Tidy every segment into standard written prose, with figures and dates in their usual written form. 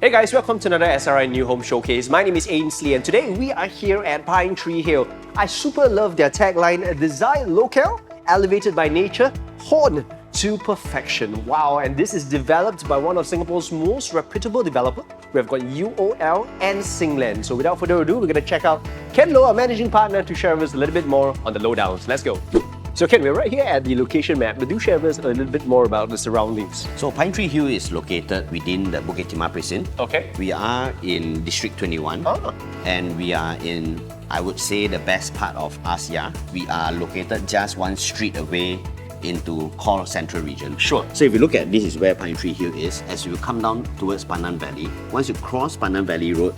Hey guys, welcome to another SRI New Home Showcase. My name is Ainsley and today we are here at Pinetree Hill. I super love their tagline, Design Locale, Elevated by Nature, Honed to Perfection. Wow, and this is developed by one of Singapore's most reputable developers. We've got UOL and Singland. So without further ado, we're going to check out Ken Low, our managing partner, to share with us a little bit more on the lowdowns. Let's go. So Ken, we're right here at the location map, but do share with us a little bit more about the surroundings. So Pinetree Hill is located within the Bukit Timah precinct. Okay. We are in District 21 and we are in, I would say, the best part of Asia. We are located just one street away into core central region. Sure. So if you look at this is where Pinetree Hill is. As you come down towards Pandan Valley, once you cross Pandan Valley Road,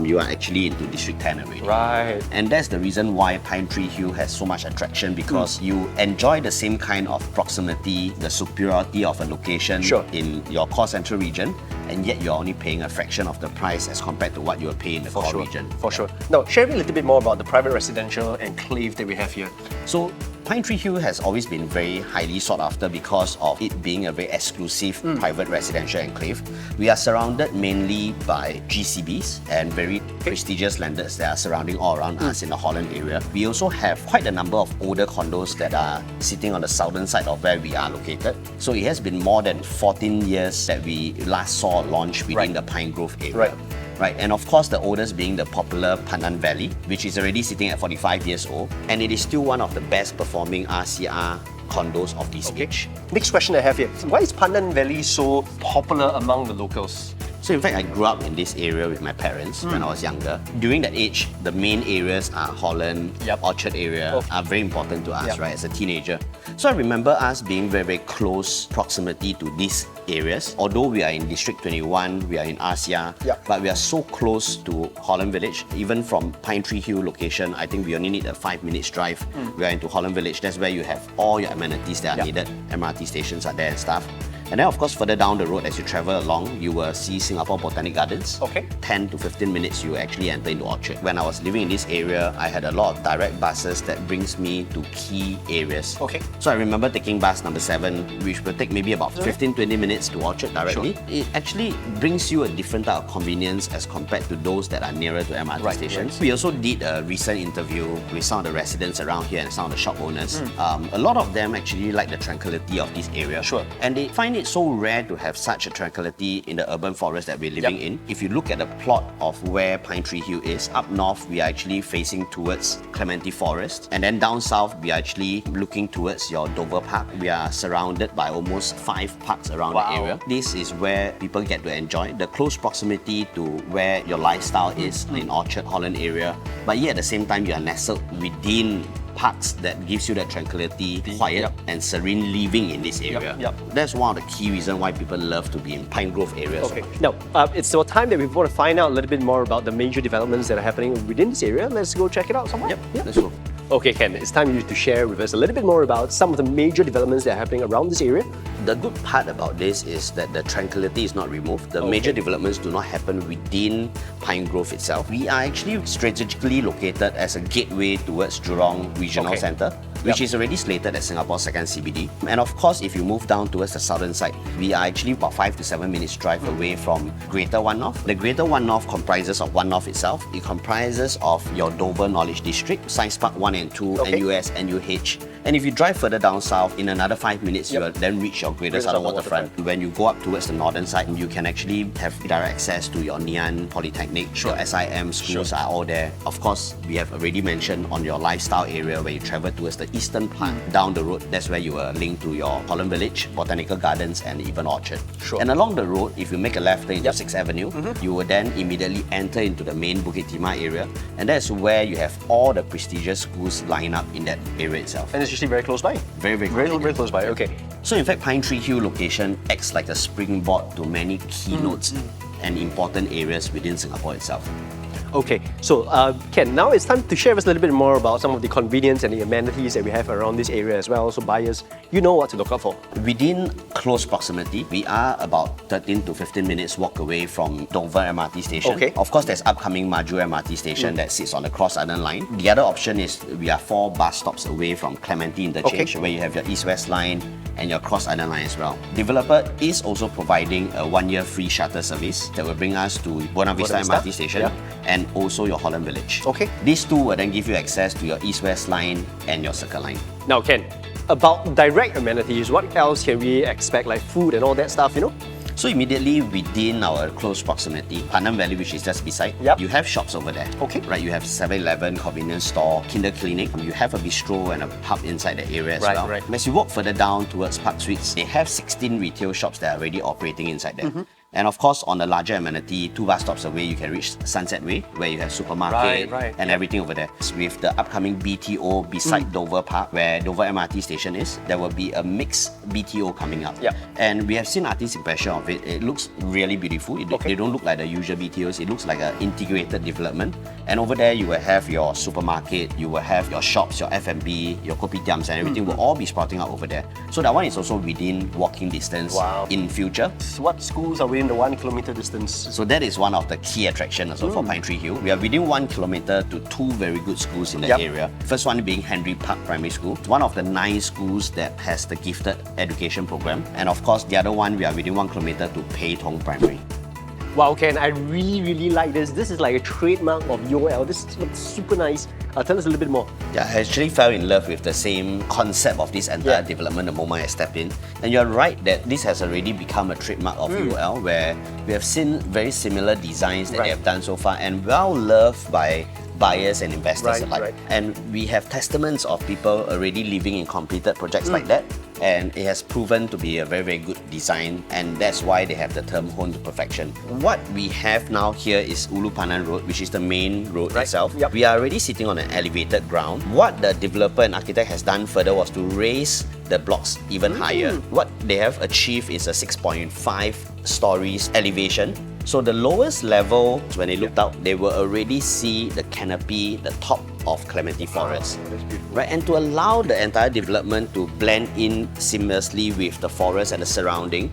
you are actually into District 10 already. Right. And that's the reason why Pinetree Hill has so much attraction, because you enjoy the same kind of proximity, the superiority of a location in your core central region, and yet you're only paying a fraction of the price as compared to what you will pay in the core region. For sure. Now, share me a little bit more about the private residential enclave that we have here. So, Pinetree Hill has always been very highly sought after because of it being a very exclusive private residential enclave. We are surrounded mainly by GCBs and very prestigious landlords that are surrounding all around us in the Holland area. We also have quite a number of older condos that are sitting on the southern side of where we are located. So it has been more than 14 years that we last saw launch within the Pine Grove area. Right, and of course the oldest being the popular Pandan Valley, which is already sitting at 45 years old, and it is still one of the best performing RCR condos of this age. Next question I have here. Why is Pandan Valley so popular among the locals? So in fact, I grew up in this area with my parents when I was younger. During that age, the main areas are Holland, Orchard area are very important to us, right, as a teenager. So I remember us being very, very close proximity to these areas. Although we are in District 21, we are in Asia, but we are so close to Holland Village. Even from Pinetree Hill location, I think we only need a 5 minutes drive. We are into Holland Village. That's where you have all your amenities that are needed. MRT stations are there and stuff. And then of course further down the road as you travel along, you will see Singapore Botanic Gardens. 10 to 15 minutes you actually enter into Orchard. When I was living in this area, I had a lot of direct buses that brings me to key areas. So I remember taking bus number 7, which will take maybe about 15-20 minutes to Orchard directly. It actually brings you a different type of convenience as compared to those that are nearer to MRT stations. We also did a recent interview with some of the residents around here and some of the shop owners. A lot of them actually like the tranquility of this area. And they find it so rare to have such a tranquility in the urban forest that we're living in. If you look at the plot of where Pinetree Hill is, up north we are actually facing towards Clementi Forest, and then down south we are actually looking towards your Dover Park. We are surrounded by almost 5 parks around the area. This is where people get to enjoy the close proximity to where your lifestyle is in Orchard, Holland area, but yet at the same time you are nestled within parks that gives you that tranquility, quiet and serene living in this area. That's one of the key reasons why people love to be in Pine Grove areas. Now, it's about time that we want to find out a little bit more about the major developments that are happening within this area. Let's go check it out somewhere. Let's go. Okay, Ken, it's time for you to share with us a little bit more about some of the major developments that are happening around this area. The good part about this is that the tranquility is not removed. The major developments do not happen within Pine Grove itself. We are actually strategically located as a gateway towards Jurong Regional Centre, which is already slated as Singapore's second CBD. And of course, if you move down towards the southern side, we are actually about 5 to 7 minutes drive away from Greater One North. The Greater One North comprises of One North itself. It comprises of your Dover Knowledge District, Science Park 1 and 2, NUS, NUH. And if you drive further down south, in another 5 minutes, you will then reach your Greater Southern Waterfront. When you go up towards the northern side, you can actually have direct access to your Ngee Polytechnic, your SIM schools are all there. Of course, we have already mentioned on your lifestyle area where you travel towards the eastern part, down the road, that's where you are linked to your Holland Village, Botanical Gardens and even Orchard. And along the road, if you make a left turn into 6th Avenue, you will then immediately enter into the main Bukit Timah area, and that's where you have all the prestigious schools lined up in that area itself. And it's usually very close by. Very close by, So in fact, Pinetree Hill location acts like a springboard to many keynotes and important areas within Singapore itself. Okay, so Ken, now it's time to share with us a little bit more about some of the convenience and the amenities that we have around this area as well. So buyers, you know what to look out for. Within close proximity, we are about 13 to 15 minutes walk away from Dover MRT station. Okay. Of course, there's upcoming Maju MRT station that sits on the Cross Island line. The other option is we are 4 bus stops away from Clementi Interchange, where you have your East-West line and your Cross Island line as well. Developer is also providing a 1-year free shuttle service that will bring us to Buona Vista MRT station and also your Holland Village. Okay. These two will then give you access to your East-West line and your Circle line. Now Ken, about direct amenities, what else can we expect, like food and all that stuff, you know? So immediately within our close proximity, Pandan Valley, which is just beside, you have shops over there. Okay. Right, you have 7-Eleven, convenience store, kinder clinic. You have a bistro and a pub inside the area as well. Right. As you walk further down towards Park Suites, they have 16 retail shops that are already operating inside there. And of course, on the larger amenity, 2 bus stops away, you can reach Sunset Way, where you have supermarket and everything over there. With the upcoming BTO beside Dover Park, where Dover MRT station is, there will be a mixed BTO coming up. And we have seen artist impression of it. It looks really beautiful. They don't look like the usual BTOs. It looks like an integrated development. And over there, you will have your supermarket, you will have your shops, your F&B, your kopitiams, and everything will all be sprouting out over there. So that one is also within walking distance in future. What schools are within the 1 kilometer distance? So that is one of the key attractions also for Pinetree Hill. We are within 1 kilometer to 2 very good schools in the area. First one being Henry Park Primary School. It's one of the 9 schools that has the gifted education program. And of course, the other one, we are within 1 kilometer to Tong Primary. Wow, Ken, I really like this. This is like a trademark of UOL. This looks super nice. Tell us a little bit more. Yeah, I actually fell in love with the same concept of this entire development the moment I stepped in. And you're right that this has already become a trademark of UOL, where we have seen very similar designs that they have done so far and well loved by buyers and investors alike. And we have testaments of people already living in completed projects like that. And it has proven to be a very good design, and that's why they have the term honed to perfection. What we have now here is Ulu Pandan Road, which is the main road itself. We are already sitting on an elevated ground. What the developer and architect has done further was to raise the blocks even higher. What they have achieved is a 6.5 stories elevation. So the lowest level, when they looked out, they will already see the canopy, the top of Clementi Forest. Right, and to allow the entire development to blend in seamlessly with the forest and the surrounding,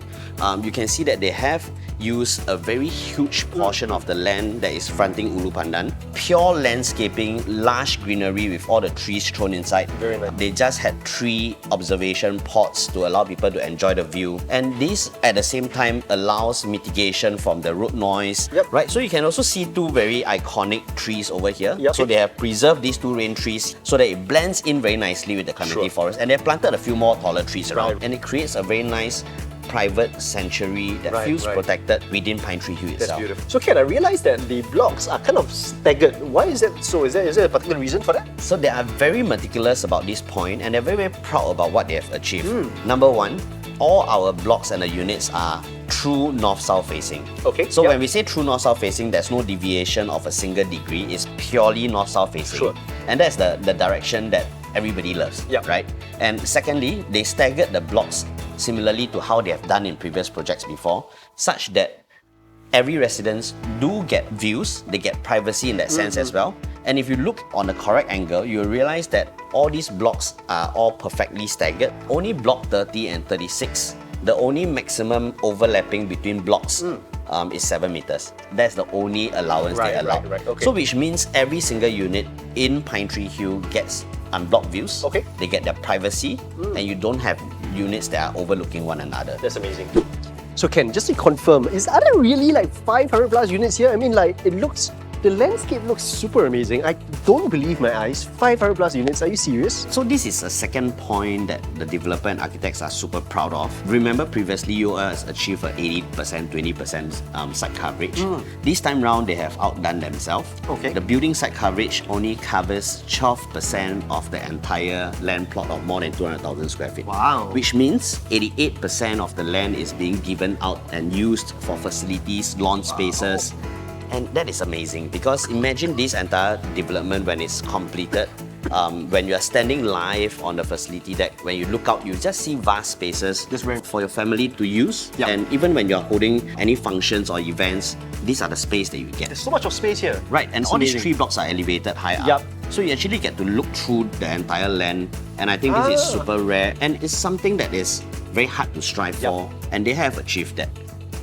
you can see that they have used a very huge portion of the land that is fronting Ulu Pandan. Pure landscaping, lush greenery with all the trees thrown inside. Very nice. They just had 3 observation pods to allow people to enjoy the view. And this, at the same time, allows mitigation from the road noise. Right, so you can also see 2 very iconic trees over here. So they have preserved these 2 rain trees so that it blends in very nicely with the Clementi Forest. And they've planted a few more taller trees around. And it creates a very nice private sanctuary that feels protected within Pinetree Hill itself. That's beautiful. So Ken, I realized that the blocks are kind of staggered. Why is that so? Is there a particular reason for that? So they are very meticulous about this point, and they're very proud about what they have achieved. Number 1, all our blocks and the units are true north-south facing. So when we say true north-south facing, there's no deviation of a single degree. It's purely north-south facing. And that's the direction that everybody loves, right? And secondly, they staggered the blocks similarly to how they have done in previous projects before, such that every residence do get views, they get privacy in that sense as well. And if you look on the correct angle, you'll realize that all these blocks are all perfectly staggered. Only block 30 and 36, the only maximum overlapping between blocks is 7 meters. That's the only allowance they allow. So which means every single unit in Pinetree Hill gets unblocked views. They get their privacy, and you don't have units that are overlooking one another. That's amazing. So Ken, just to confirm, are there really like 500 plus units here? I mean, like, the landscape looks super amazing. I don't believe my eyes. 500 plus units, are you serious? So this is a second point that the developer and architects are super proud of. Remember previously UOL has achieved a 80%, 20% site coverage. This time round, they have outdone themselves. The building site coverage only covers 12% of the entire land plot of more than 200,000 square feet. Wow. Which means 88% of the land is being given out and used for facilities, lawn spaces. And that is amazing, because imagine this entire development when it's completed, When you are standing live on the facility deck, when you look out, you just see vast spaces for your family to use. And even when you're holding any functions or events, these are the space that you get. There's so much of space here. Right, and all these 3 blocks are elevated high up. So you actually get to look through the entire land, and I think this is super rare, and it's something that is very hard to strive for, and they have achieved that.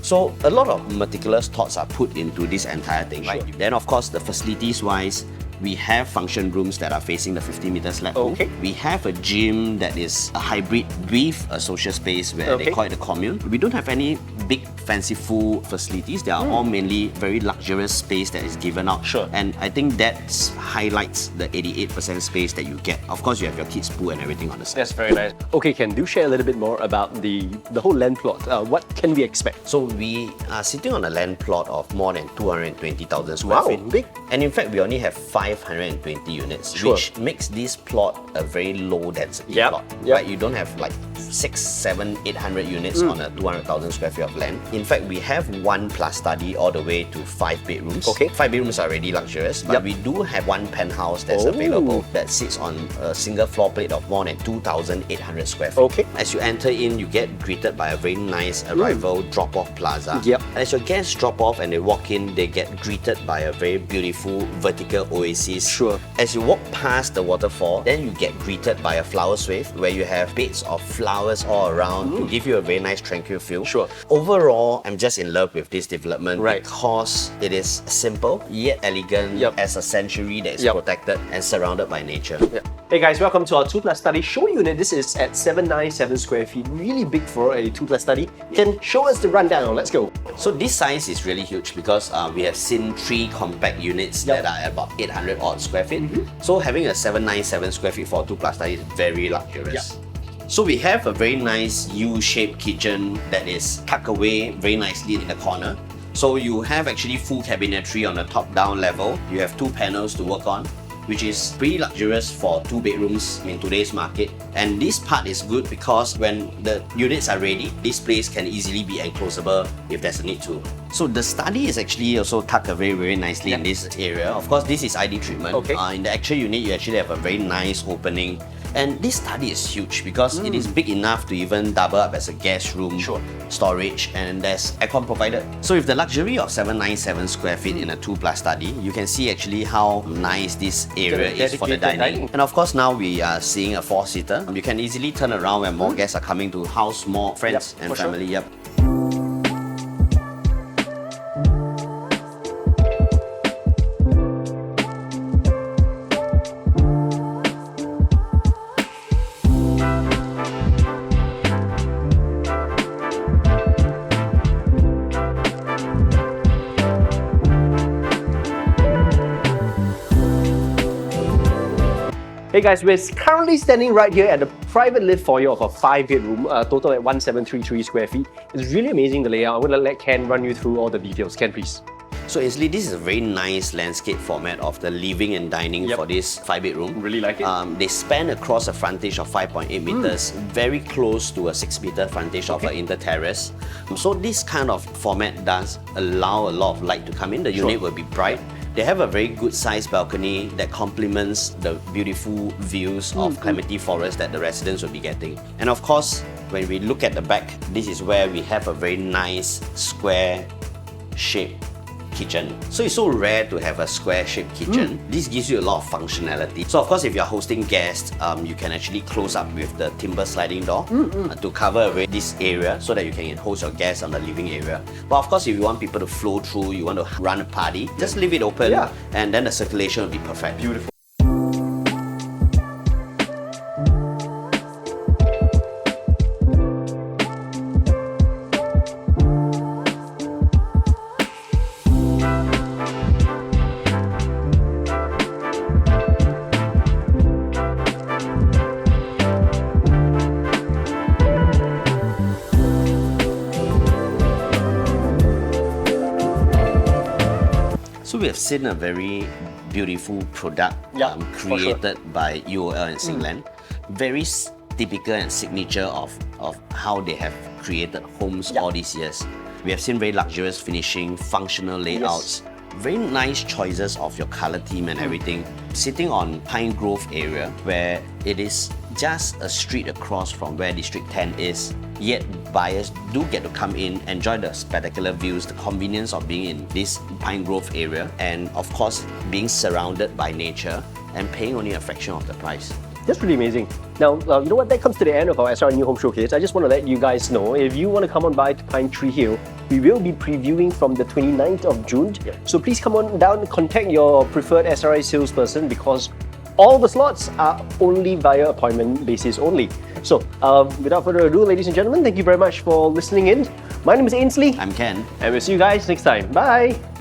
So a lot of meticulous thoughts are put into this entire thing, right? Then of course the facilities-wise, we have function rooms that are facing the 50 meters lap. We have a gym that is a hybrid with a social space where they call it a commune. We don't have any big fanciful facilities. They are all mainly very luxurious space that is given out. And I think that highlights the 88% space that you get. Of course, you have your kids' pool and everything on the side. That's very nice. Okay, Ken, do share a little bit more about the whole land plot. What can we expect? So we are sitting on a land plot of more than 220,000 square feet. Wow, big. And in fact, we only have 520 units, which makes this plot a very low density plot. Right? You don't have like 600, 700, 800 units on a 200,000 square feet of land. In fact, we have 1+ study all the way to 5 bedrooms. 5 bedrooms are already luxurious, but we do have 1 penthouse that's available that sits on a single floor plate of more than 2,800 square feet. As you enter in, you get greeted by a very nice arrival drop-off plaza. And as your guests drop off and they walk in, they get greeted by a very beautiful vertical oasis. As you walk past the waterfall, then you get greeted by a flower swathe where you have beds of flowers all around to give you a very nice tranquil feel. Overall, I'm just in love with this development because it is simple yet elegant as a sanctuary that is protected and surrounded by nature. Hey guys, welcome to our 2+ study show unit. This is at 797 square feet, really big for a 2+ study. Can show us the rundown, let's go. So this size is really huge because we have seen 3 compact units that are about 800 odd square feet. So having a 797 square feet for a 2+ study is very luxurious. So we have a very nice U-shaped kitchen that is tucked away very nicely in the corner. So you have actually full cabinetry on the top-down level. You have 2 panels to work on, which is pretty luxurious for 2 bedrooms in today's market. And this part is good because when the units are ready, this place can easily be enclosable if there's a need to. So the study is actually also tucked very, very nicely in this area. Of course, this is ID treatment. In the actual unit, you actually have a very nice opening. And this study is huge because it is big enough to even double up as a guest room, storage, and there's aircon provided. So with the luxury of 797 square feet in a 2+ study, you can see actually how nice this area is for the dining. And of course, now we are seeing a 4-seater. You can easily turn around when more guests are coming to house more friends and family. Hey guys, we're currently standing right here at the private lift foyer of a 5-bedroom, total at 1733 square feet. It's really amazing, the layout. I'm going to let Ken run you through all the details. Ken, please. So Ainsley, this is a very nice landscape format of the living and dining for this 5-bedroom. Really like it. They span across a frontage of 5.8 meters, very close to a 6-meter frontage of an inter-terrace. So this kind of format does allow a lot of light to come in. The unit will be bright. They have a very good sized balcony that complements the beautiful views of Clementi Forest that the residents will be getting. And of course, when we look at the back, this is where we have a very nice square shaped kitchen. So it's so rare to have a square-shaped kitchen. This gives you a lot of functionality. So of course, if you're hosting guests, you can actually close up with the timber sliding door to cover away this area so that you can host your guests on the living area. But of course, if you want people to flow through, you want to run a party, just leave it open and then the circulation will be perfect. Beautiful. So we have seen a very beautiful product created by UOL and Singland. Very typical and signature of how they have created homes all these years. We have seen very luxurious finishing, functional layouts, very nice choices of your color theme and everything. Sitting on Pine Grove area where it is just a street across from where District 10 is, yet buyers do get to come in, enjoy the spectacular views, the convenience of being in this Pine Grove area, and of course being surrounded by nature and paying only a fraction of the price. That's really amazing. Now, you know what? That comes to the end of our SRI New Home Showcase. I just want to let you guys know, if you want to come on by to Pinetree Hill, we will be previewing from the 29th of June. So please come on down, contact your preferred SRI salesperson, because all the slots are only via appointment basis only. So, without further ado, ladies and gentlemen, thank you very much for listening in. My name is Ainsley. I'm Ken. And we'll see you guys next time. Bye!